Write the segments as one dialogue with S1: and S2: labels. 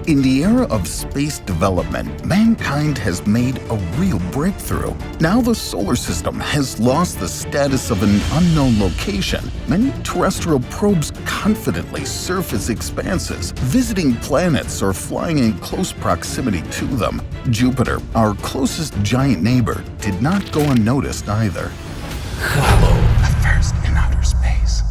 S1: In the era of space development, mankind has made a real breakthrough. Now the solar system has lost the status of an unknown location. Many terrestrial probes confidently surf its expanses, visiting planets or flying in close proximity to them. Jupiter, our closest giant neighbor, did not go unnoticed either. The first in outer space.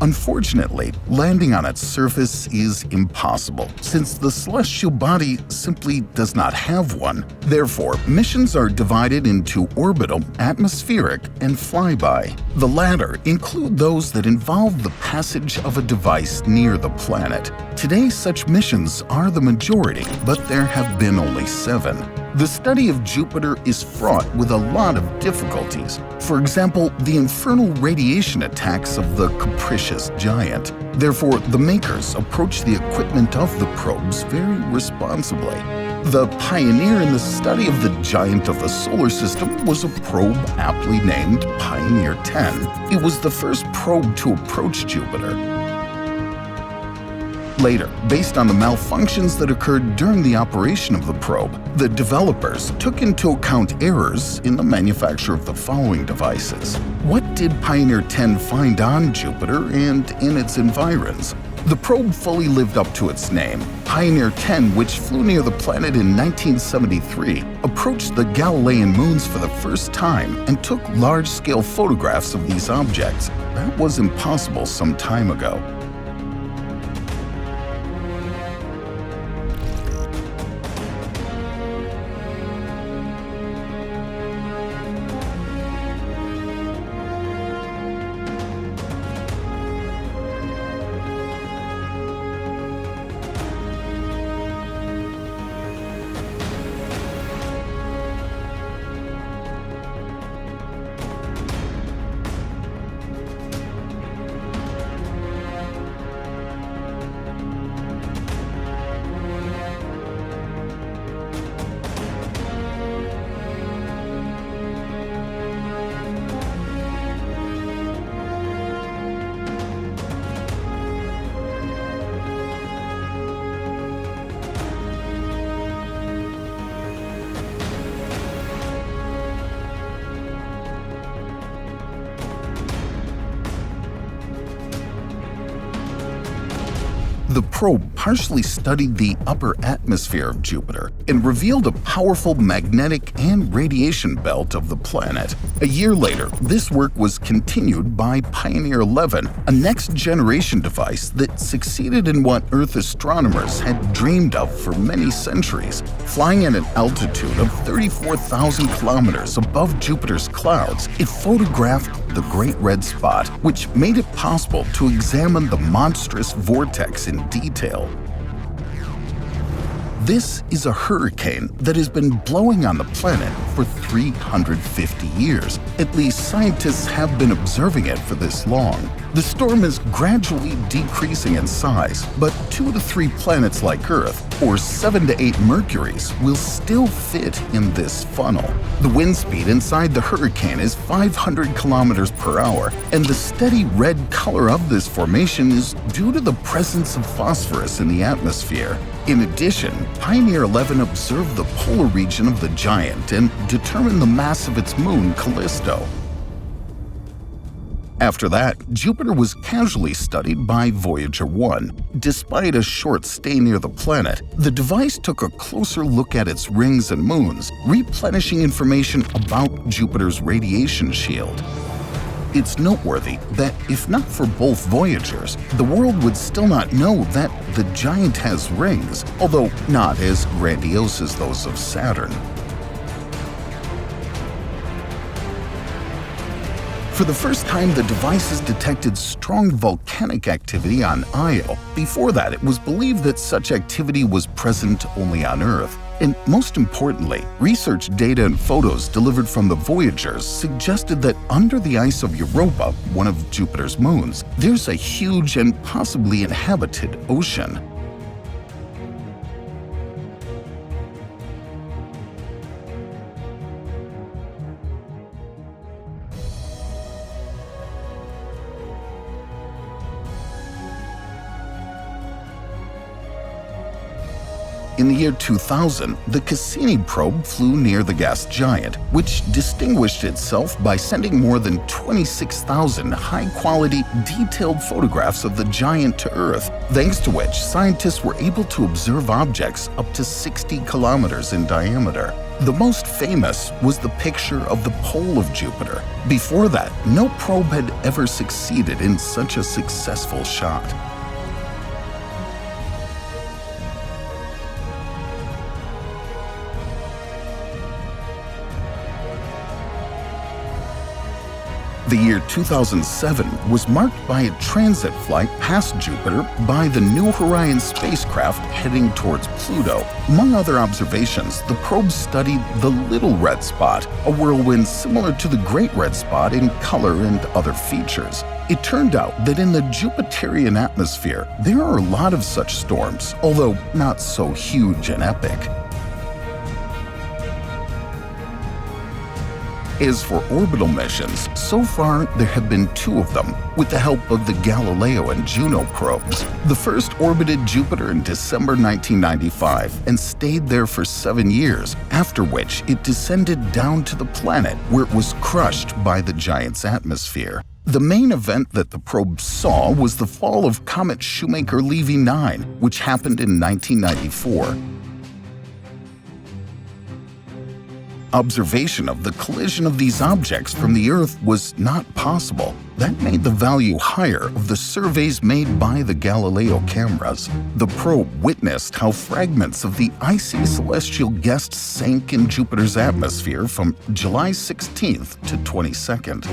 S1: Unfortunately, landing on its surface is impossible, since the celestial body simply does not have one. Therefore, missions are divided into orbital, atmospheric, and flyby. The latter include those that involve the passage of a device near the planet. Today, such missions are the majority, but there have been only 7. The study of Jupiter is fraught with a lot of difficulties. For example, the infernal radiation attacks of the capricious giant. Therefore, the makers approach the equipment of the probes very responsibly. The pioneer in the study of the giant of the solar system was a probe aptly named Pioneer 10. It was the first probe to approach Jupiter. Later, based on the malfunctions that occurred during the operation of the probe, the developers took into account errors in the manufacture of the following devices. What did Pioneer 10 find on Jupiter and in its environs? The probe fully lived up to its name. Pioneer 10, which flew near the planet in 1973, approached the Galilean moons for the first time and took large-scale photographs of these objects. That was impossible some time ago. The probe partially studied the upper atmosphere of Jupiter and revealed a powerful magnetic and radiation belt of the planet. A year later, this work was continued by Pioneer 11, a next-generation device that succeeded in what Earth astronomers had dreamed of for many centuries. Flying at an altitude of 34,000 kilometers above Jupiter's clouds, it photographed the Great Red Spot, which made it possible to examine the monstrous vortex in detail. This is a hurricane that has been blowing on the planet for 350 years. At least scientists have been observing it for this long. The storm is gradually decreasing in size, but 2 to 3 planets like Earth, or 7 to 8 Mercuries, will still fit in this funnel. The wind speed inside the hurricane is 500 kilometers per hour, and the steady red color of this formation is due to the presence of phosphorus in the atmosphere. In addition, Pioneer 11 observed the polar region of the giant and determined the mass of its moon, Callisto. After that, Jupiter was casually studied by Voyager 1. Despite a short stay near the planet, the device took a closer look at its rings and moons, replenishing information about Jupiter's radiation shield. It's noteworthy that if not for both Voyagers, the world would still not know that the giant has rings, although not as grandiose as those of Saturn. For the first time, the devices detected strong volcanic activity on Io. Before that, it was believed that such activity was present only on Earth. And most importantly, research data and photos delivered from the Voyagers suggested that under the ice of Europa, one of Jupiter's moons, there's a huge and possibly inhabited ocean. In the year 2000, the Cassini probe flew near the gas giant, which distinguished itself by sending more than 26,000 high-quality, detailed photographs of the giant to Earth, thanks to which scientists were able to observe objects up to 60 kilometers in diameter. The most famous was the picture of the pole of Jupiter. Before that, no probe had ever succeeded in such a successful shot. The year 2007 was marked by a transit flight past Jupiter by the New Horizons spacecraft heading towards Pluto. Among other observations, the probe studied the Little Red Spot, a whirlwind similar to the Great Red Spot in color and other features. It turned out that in the Jupiterian atmosphere, there are a lot of such storms, although not so huge and epic. As for orbital missions, so far there have been 2 of them, with the help of the Galileo and Juno probes. The first orbited Jupiter in December 1995 and stayed there for 7 years, after which it descended down to the planet where it was crushed by the giant's atmosphere. The main event that the probe saw was the fall of comet Shoemaker-Levy 9, which happened in 1994. Observation of the collision of these objects from the Earth was not possible. That made the value higher of the surveys made by the Galileo cameras. The probe witnessed how fragments of the icy celestial guest sank in Jupiter's atmosphere from July 16th to 22nd.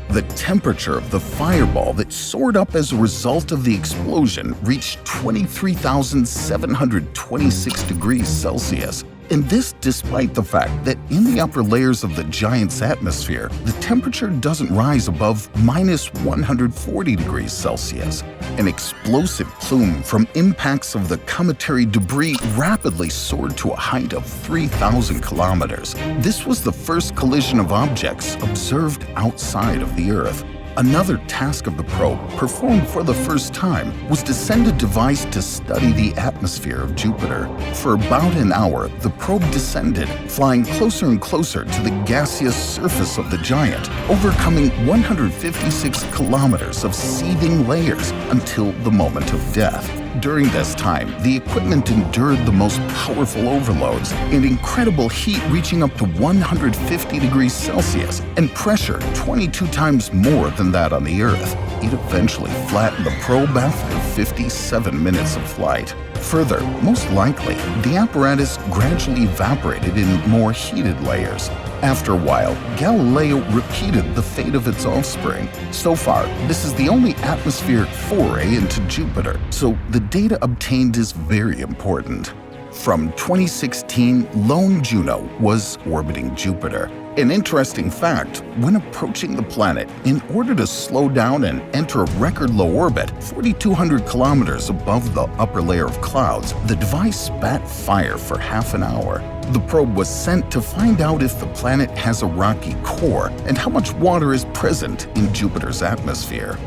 S1: The temperature of the fireball that soared up as a result of the explosion reached 23,726 degrees Celsius. And this despite the fact that in the upper layers of the giant's atmosphere, the temperature doesn't rise above minus 140 degrees Celsius. An explosive plume from impacts of the cometary debris rapidly soared to a height of 3,000 kilometers. This was the first collision of objects observed outside of the Earth. Another task of the probe, performed for the first time, was to send a device to study the atmosphere of Jupiter. For about an hour, the probe descended, flying closer and closer to the gaseous surface of the giant, overcoming 156 kilometers of seething layers until the moment of death. During this time, the equipment endured the most powerful overloads and incredible heat reaching up to 150 degrees Celsius and pressure 22 times more than that on the Earth. It eventually flattened the probe after 57 minutes of flight. Further, most likely, the apparatus gradually evaporated in more heated layers. After a while, Galileo repeated the fate of its offspring. So far, this is the only atmospheric foray into Jupiter, so the data obtained is very important. From 2016, lone Juno was orbiting Jupiter. An interesting fact, when approaching the planet, in order to slow down and enter a record low orbit, 4,200 kilometers above the upper layer of clouds, the device spat fire for half an hour. The probe was sent to find out if the planet has a rocky core and how much water is present in Jupiter's atmosphere.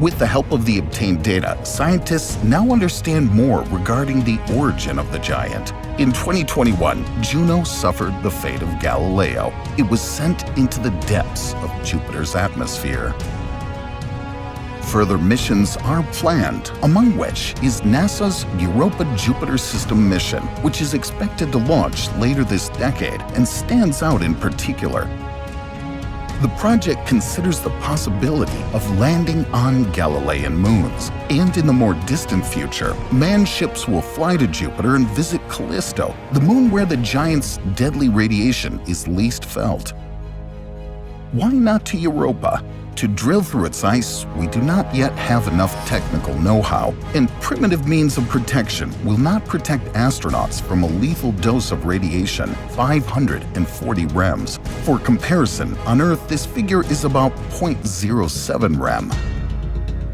S1: With the help of the obtained data, scientists now understand more regarding the origin of the giant. In 2021, Juno suffered the fate of Galileo. It was sent into the depths of Jupiter's atmosphere. Further missions are planned, among which is NASA's Europa-Jupiter System mission, which is expected to launch later this decade and stands out in particular. The project considers the possibility of landing on Galilean moons, and in the more distant future, manned ships will fly to Jupiter and visit Callisto, the moon where the giant's deadly radiation is least felt. Why not to Europa? To drill through its ice, we do not yet have enough technical know-how, and primitive means of protection will not protect astronauts from a lethal dose of radiation, 540 rems. For comparison, on Earth this figure is about 0.07 rem.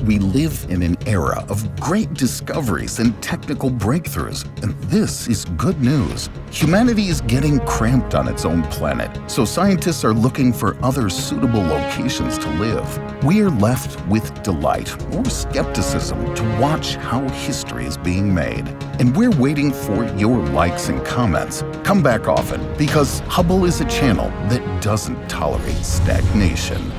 S1: We live in an era of great discoveries and technical breakthroughs, and this is good news. Humanity is getting cramped on its own planet, so scientists are looking for other suitable locations to live. We are left with delight or skepticism to watch how history is being made. And we're waiting for your likes and comments. Come back often, because Hubble is a channel that doesn't tolerate stagnation.